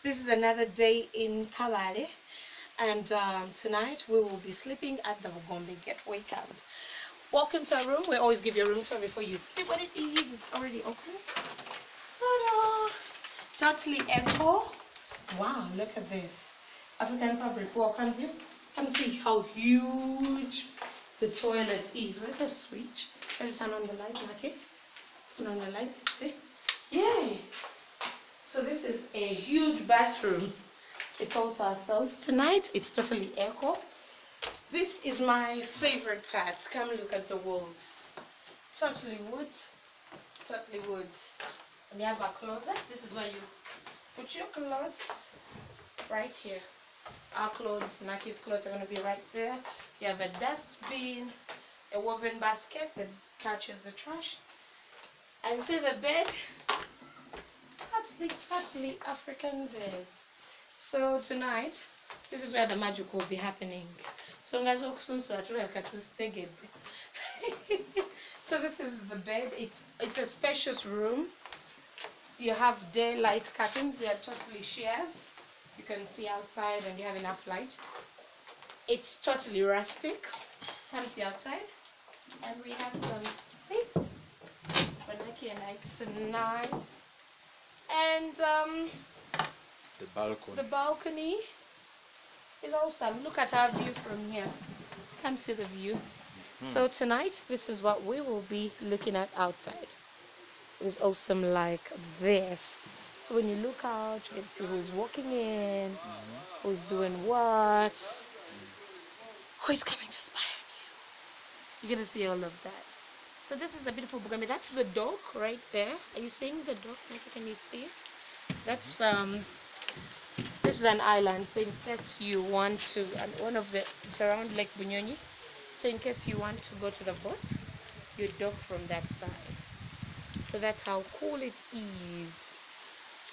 This is another day in Kabale, and tonight we will be sleeping at the Bugombe Gateway Camp. Welcome to our room. We always give you a room tour before you see what it is. It's already open. Ta-da! Totally echo. Wow, look at this. African fabric. Welcome you. Come see how huge the toilet is. Where's the switch? Try to turn on the light, okay? Turn on the light, let's see. Yay! So this is a huge bathroom. It's all to ourselves tonight. It's totally echo. This is my favorite part. Come look at the walls. Totally wood. Totally wood. And you have a closet. This is where you put your clothes. Right here. Our clothes, Naki's clothes are going to be right there. You have a dustbin, a woven basket that catches the trash. And see the bed? Totally African bed. So tonight, this is where the magic will be happening. So so this is the bed. It's a spacious room. You have daylight curtains. They are totally shears. You can see outside and you have enough light. It's totally rustic. Come see outside. And we have some seats for Naki and I tonight. And the balcony is awesome. Look at our view from here. Come see the view. So tonight, this is what we will be looking at outside. It is awesome like this. So when you look out, you can see who's walking in, who's doing what, who is coming to spy on you. You're gonna see all of that. So this is the beautiful Bugombe. That's the dock right there. Are you seeing the dock? Can you see it? That's this is an island. So in case you want to, and it's around Lake Bunyonyi. So in case you want to go to the boat, you dock from that side. So that's how cool it is.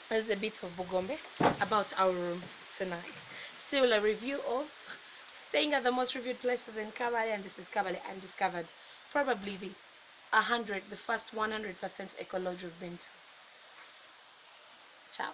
There's a bit of Bugombe about our room tonight. Still a review of staying at the most reviewed places in Kabale, and this is Kabale Undiscovered. Probably the first 100% eco lodge we've been to. Ciao.